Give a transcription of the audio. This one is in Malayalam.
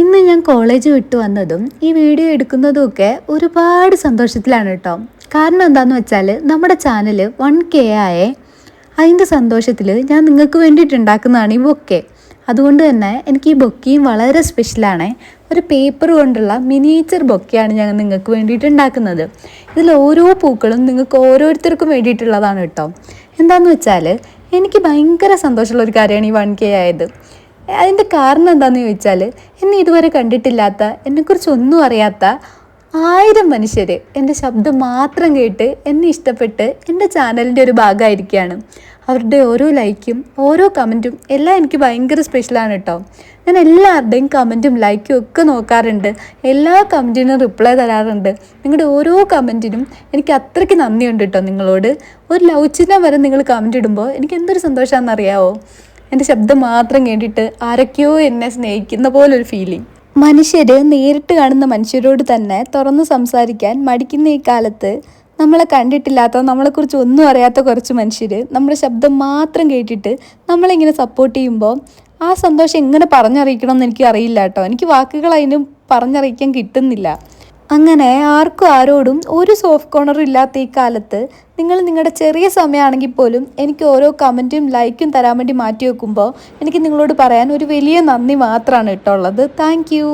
ഇന്ന് ഞാൻ കോളേജ് വിട്ടു വന്നതും ഈ വീഡിയോ എടുക്കുന്നതും ഒക്കെ ഒരുപാട് സന്തോഷത്തിലാണ് കേട്ടോ. കാരണം എന്താണെന്ന് വെച്ചാൽ നമ്മുടെ ചാനൽ 1K ആയേ. അതിൻ്റെ സന്തോഷത്തിൽ ഞാൻ നിങ്ങൾക്ക് വേണ്ടിയിട്ട് ഉണ്ടാക്കുന്നതാണ് ഈ ബൊക്കെ. അതുകൊണ്ട് തന്നെ എനിക്ക് ഈ ബൊക്കെയും വളരെ സ്പെഷ്യലാണ്. ഒരു പേപ്പർ കൊണ്ടുള്ള മിനിയേച്ചർ ബൊക്കെയാണ് ഞാൻ നിങ്ങൾക്ക് വേണ്ടിയിട്ട് ഉണ്ടാക്കുന്നത്. ഇതിൽ ഓരോ പൂക്കളും നിങ്ങൾക്ക് ഓരോരുത്തർക്കും വേണ്ടിയിട്ടുള്ളതാണ് കേട്ടോ. എന്താണെന്ന് വെച്ചാൽ എനിക്ക് ഭയങ്കര സന്തോഷമുള്ള ഒരു കാര്യമാണ് ഈ 1K ആയത്. അതിൻ്റെ കാരണം എന്താണെന്ന് ചോദിച്ചാൽ, എന്നെ ഇതുവരെ കണ്ടിട്ടില്ലാത്ത, എന്നെക്കുറിച്ചൊന്നും അറിയാത്ത 1000 മനുഷ്യർ എൻ്റെ ശബ്ദം മാത്രം കേട്ട് എന്നെ ഇഷ്ടപ്പെട്ട് എൻ്റെ ചാനലിൻ്റെ ഒരു ഭാഗമായിരിക്കുകയാണ്. അവരുടെ ഓരോ ലൈക്കും ഓരോ കമൻറ്റും എല്ലാം എനിക്ക് ഭയങ്കര സ്പെഷ്യലാണ് കേട്ടോ. ഞാൻ എല്ലാവരുടെയും കമൻറ്റും ലൈക്കും ഒക്കെ നോക്കാറുണ്ട്. എല്ലാ കമൻറ്റിനും റിപ്ലൈ തരാറുണ്ട്. നിങ്ങളുടെ ഓരോ കമൻറ്റിനും എനിക്ക് അത്രയ്ക്ക് നന്ദിയുണ്ട് കേട്ടോ നിങ്ങളോട്. ഒരു ലവ് ചിഹ്നം വരെ നിങ്ങൾ കമൻറ്റ് ഇടുമ്പോൾ എനിക്ക് എന്തൊരു സന്തോഷമാണെന്നറിയാമോ? എൻ്റെ ശബ്ദം മാത്രം കേട്ടിട്ട് ആരൊക്കെയോ എന്നെ സ്നേഹിക്കുന്ന പോലൊരു ഫീലിംഗ്. മനുഷ്യർ നേരിട്ട് കാണുന്ന മനുഷ്യരോട് തന്നെ തുറന്ന് സംസാരിക്കാൻ മടിക്കുന്ന ഈ കാലത്ത് നമ്മളെ കണ്ടിട്ടില്ലാത്ത, നമ്മളെക്കുറിച്ച് ഒന്നും അറിയാത്ത കുറച്ച് മനുഷ്യർ നമ്മുടെ ശബ്ദം മാത്രം കേട്ടിട്ട് നമ്മളിങ്ങനെ സപ്പോർട്ട് ചെയ്യുമ്പോൾ ആ സന്തോഷം എങ്ങനെ പറഞ്ഞറിയിക്കണമെന്ന് എനിക്ക് അറിയില്ല കേട്ടോ. എനിക്ക് വാക്കുകൾ അതിന് പറഞ്ഞറിയിക്കാൻ കിട്ടുന്നില്ല. അങ്ങനെ ആർക്കും ആരോടും ഒരു സോഫ്റ്റ് കോർണറും ഇല്ലാത്ത ഈ കാലത്ത് നിങ്ങൾ നിങ്ങളുടെ ചെറിയ സമയമാണെങ്കിൽ പോലും എനിക്ക് ഓരോ കമൻറ്റും ലൈക്കും തരാൻ വേണ്ടി മാറ്റി വെക്കുമ്പോൾ എനിക്ക് നിങ്ങളോട് പറയാൻ ഒരു വലിയ നന്ദി മാത്രമാണ് കേട്ടോ ഉള്ളത്. Thank you.